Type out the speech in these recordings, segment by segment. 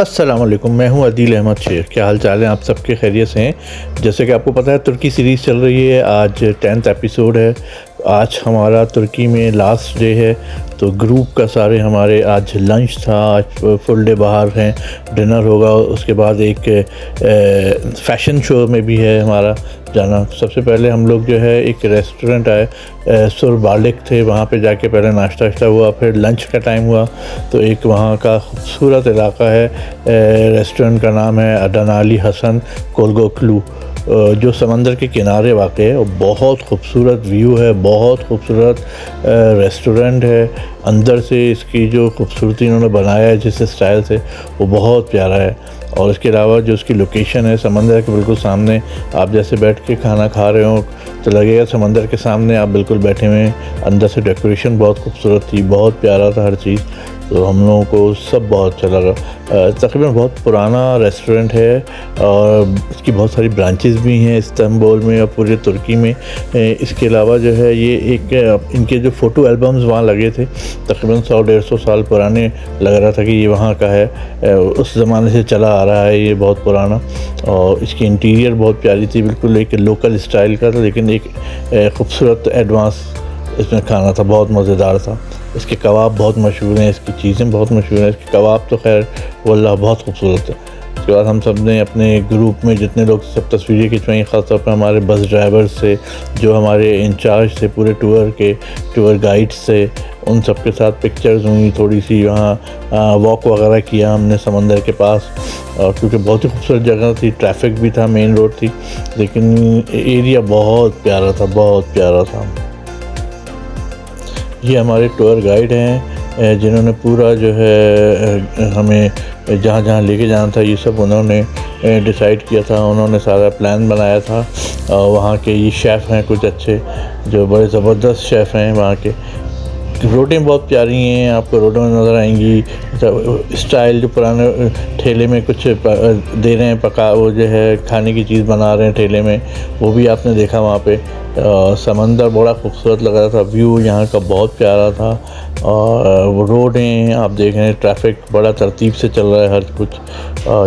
अस्सलाम वालेकुम, मैं हूं अदील अहमद शेख। क्या हाल चाल है आप सबके? खैरियत से हैं? जैसे कि आपको पता है तुर्की सीरीज़ चल रही है, आज 10th एपिसोड है। आज हमारा तुर्की में लास्ट डे है, तो ग्रुप का सारे हमारे आज लंच था, आज फुल डे बाहर हैं, डिनर होगा, उसके बाद एक फ़ैशन शो में भी है हमारा जाना। सबसे पहले हम लोग जो है एक रेस्टोरेंट आए, सुर बालिक थे, वहाँ पे जाके पहले नाश्ता वाश्ता हुआ, फिर लंच का टाइम हुआ। तो एक वहाँ का खूबसूरत इलाका है, रेस्टोरेंट का नाम है अडनाली हसन कोलगोकलू, जो समंदर के किनारे वाक़ है और बहुत खूबसूरत व्यू है, बहुत खूबसूरत रेस्टोरेंट है। अंदर से इसकी जो खूबसूरती इन्होंने बनाया है जिस स्टाइल से, वो बहुत प्यारा है। और इसके अलावा जो उसकी लोकेशन है समंदर के बिल्कुल सामने, आप जैसे बैठ के खाना खा रहे हो तो लगेगा समंदर के सामने आप बिल्कुल बैठे हुए हैं। अंदर से डेकोरेशन बहुत खूबसूरत थी, बहुत प्यारा था हर चीज़, तो हम लोगों को सब बहुत अच्छा लगा। तकरीबन बहुत पुराना रेस्टोरेंट है और इसकी बहुत सारी ब्रांचेस भी हैं इस्तांबुल में और पूरे तुर्की में। इसके अलावा जो है ये एक इनके जो फ़ोटो एल्बम्स वहाँ लगे थे, तकरीबन 100-150 साल पुराने, लग रहा था कि ये वहाँ का है, उस ज़माने से चला आ रहा है ये बहुत पुराना। और इसकी इंटीरियर बहुत प्यारी थी, बिल्कुल एक लोकल स्टाइल का था, लेकिन एक खूबसूरत एडवांस इसमें खाना था, बहुत मज़ेदार था। इसके कबाब बहुत मशहूर हैं, इसकी चीज़ें बहुत मशहूर हैं। इसके कबाब तो खैर वल्लाह बहुत खूबसूरत है। उसके बाद हम सब ने अपने ग्रुप में जितने लोग सब तस्वीरें खिंचवाई, ख़ासतौर पर हमारे बस ड्राइवर से, जो हमारे इंचार्ज थे पूरे टूर के, टूर गाइड्स थे, उन सब के साथ पिक्चर्स हुई। थोड़ी सी वहाँ वॉक वगैरह किया हमने समंदर के पास, और क्योंकि बहुत ही खूबसूरत जगह थी, ट्रैफिक भी था, मेन रोड थी, लेकिन एरिया बहुत प्यारा था, बहुत प्यारा था। ये हमारे टूर गाइड हैं जिन्होंने पूरा जो है हमें जहाँ जहाँ लेके जाना था ये सब उन्होंने डिसाइड किया था, उन्होंने सारा प्लान बनाया था। और वहाँ के ये शेफ़ हैं कुछ अच्छे, जो बड़े ज़बरदस्त शेफ़ हैं वहाँ के। रोटें बहुत प्यारी हैं, आपको रोडों में नज़र आएंगी। स्टाइल जो पुराने ठेले में कुछ दे रहे हैं पका, वो जो है खाने की चीज़ बना रहे हैं ठेले में, वो भी आपने देखा वहाँ पे। समंदर बड़ा खूबसूरत लग रहा था, व्यू यहाँ का बहुत प्यारा था। और वो रोडें आप देख रहे हैं, ट्रैफिक बड़ा तरतीब से चल रहा है हर कुछ,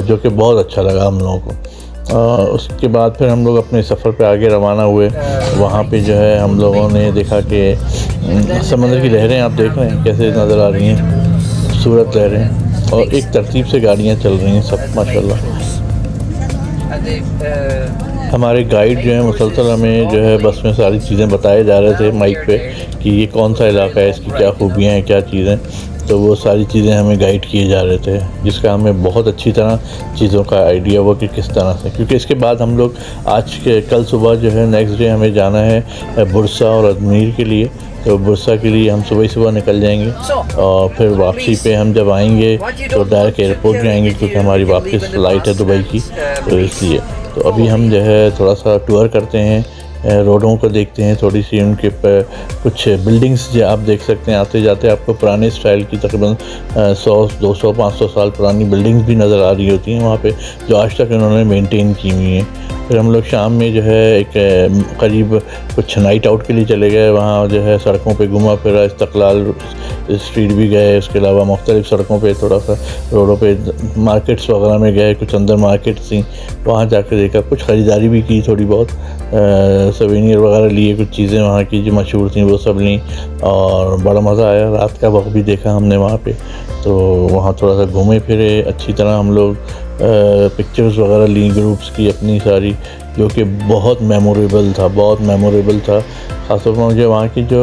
जो कि बहुत अच्छा लगा हम लोगों को। उसके बाद फिर हम लोग अपने सफ़र पे आगे रवाना हुए। वहाँ पे जो है हम लोगों ने देखा कि समंदर की लहरें आप देख रहे हैं कैसे नज़र आ रही हैं, खूबसूरत लहरें, और एक तरतीब से गाड़ियाँ चल रही हैं सब, माशाल्लाह। हमारे गाइड जो है मुसलसल हमें जो है बस में सारी चीज़ें बताए जा रहे थे माइक पे कि ये कौन सा इलाका है, इसकी क्या खूबियाँ हैं, क्या चीज़ें, तो वो सारी चीज़ें हमें गाइड किए जा रहे थे, जिसका हमें बहुत अच्छी तरह चीज़ों का आइडिया हुआ कि किस तरह से। क्योंकि इसके बाद हम लोग कल सुबह जो है नेक्स्ट डे हमें जाना है बुरसा और अजमेर के लिए। तो बुरसा के लिए हम सुबह ही सुबह निकल जाएंगे, और फिर वापसी पे हम जब आएंगे तो डायरेक्ट एयरपोर्ट में आएंगे, क्योंकि हमारी वापस फ़्लाइट है दुबई की, तो इसलिए। तो अभी हम जो है थोड़ा सा टूर करते हैं, रोडों को देखते हैं, थोड़ी सी उनके कुछ बिल्डिंग्स जो आप देख सकते हैं, आते जाते आपको पुराने स्टाइल की तकरीबन 100-200-500 साल पुरानी बिल्डिंग्स भी नज़र आ रही होती हैं वहाँ पे, जो आज तक इन्होंने मेंटेन की हुई हैं। फिर हम लोग शाम में जो है एक करीब कुछ नाइट आउट के लिए चले गए, वहाँ जो है सड़कों पे घुमा फिरा, इस्तक़लाल स्ट्रीट भी गए, उसके अलावा मुख्तलिफ़ सड़कों पे थोड़ा सा रोडों पे मार्केट्स वगैरह में गए, कुछ अंदर मार्केट्स थी, वहाँ जाकर देखा, कुछ ख़रीदारी भी की, थोड़ी बहुत सवेनियर वगैरह लिए, कुछ चीज़ें वहाँ की जो मशहूर थी वो सब लीं, और बड़ा मज़ा आया। रात का वक्त भी देखा हमने वहाँ पे, तो वहाँ थोड़ा सा घूमे फिरे अच्छी तरह हम लोग, पिक्चर्स वगैरह ली ग्रुप्स की अपनी सारी, जो कि बहुत मेमोरेबल था, बहुत मेमोरेबल था। ख़ासतौर पर मुझे वहाँ की जो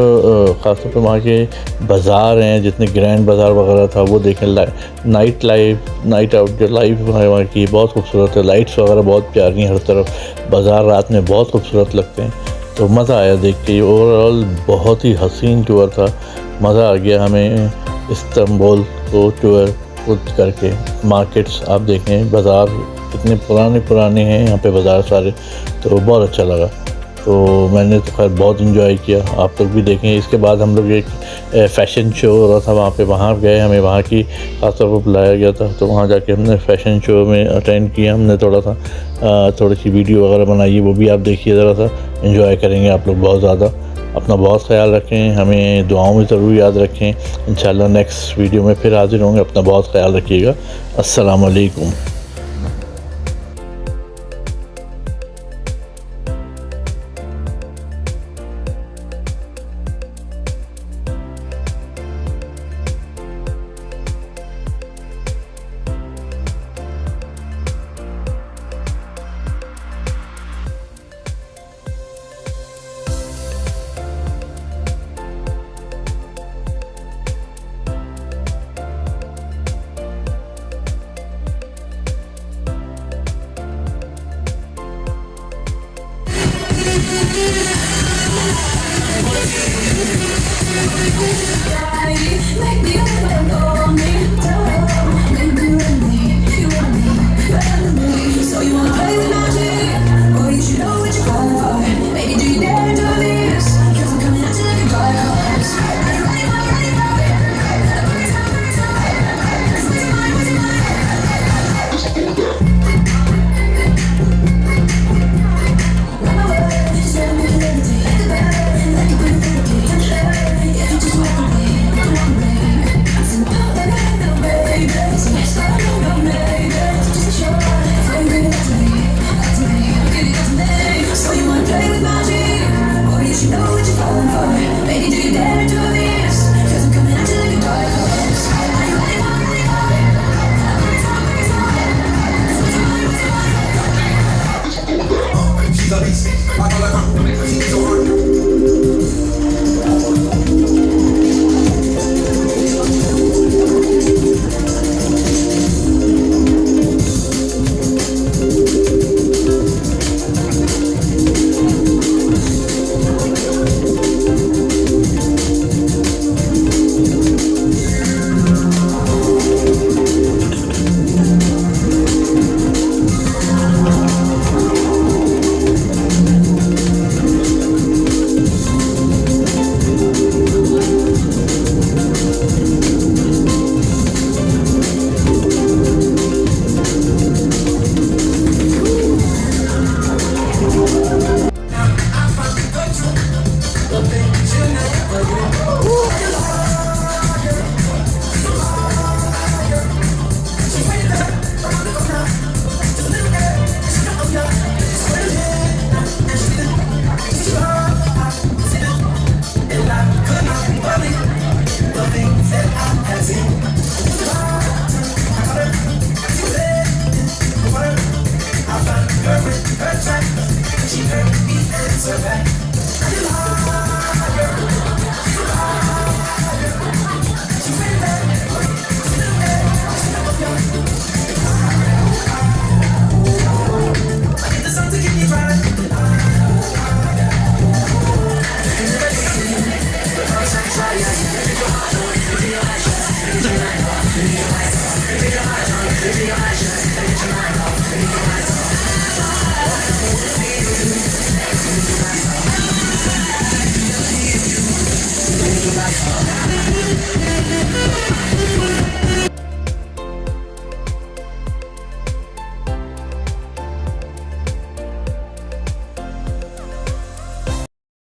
ख़ासतौर पर वहाँ के बाज़ार हैं, जितने ग्रैंड बाज़ार वगैरह था वो देखें, नाइट आउट जो लाइव है वहाँ की बहुत खूबसूरत है, लाइट्स वगैरह बहुत प्यारी हैं हर तरफ, बाज़ार रात में बहुत खूबसूरत लगते हैं, तो मज़ा आया देख के। ओवरऑल बहुत ही हसीन टूर था, मज़ा आ गया हमें इस्तांबुल को टूर खुद करके। मार्केट्स आप देखें, बाज़ार कितने पुराने हैं यहाँ पे बाज़ार सारे, तो बहुत अच्छा लगा। तो मैंने तो खैर बहुत इंजॉय किया, आप लोग भी देखें। इसके बाद हम लोग एक फ़ैशन शो हो रहा था वहाँ पे, वहाँ गए, हमें वहाँ की खासतौर पर बुलाया गया था, तो वहाँ जाके हमने फ़ैशन शो में अटेंड किया। हमने थोड़ी सी वीडियो वगैरह बनाई है, वो भी आप देखिए, ज़रा सा इंजॉय करेंगे आप लोग बहुत ज़्यादा। अपना बहुत ख्याल रखें, हमें दुआओं में ज़रूर याद रखें। इंशाल्लाह नेक्स्ट वीडियो में फिर हाज़िर होंगे। अपना बहुत ख्याल रखिएगा। अस्सलाम वालेकुम।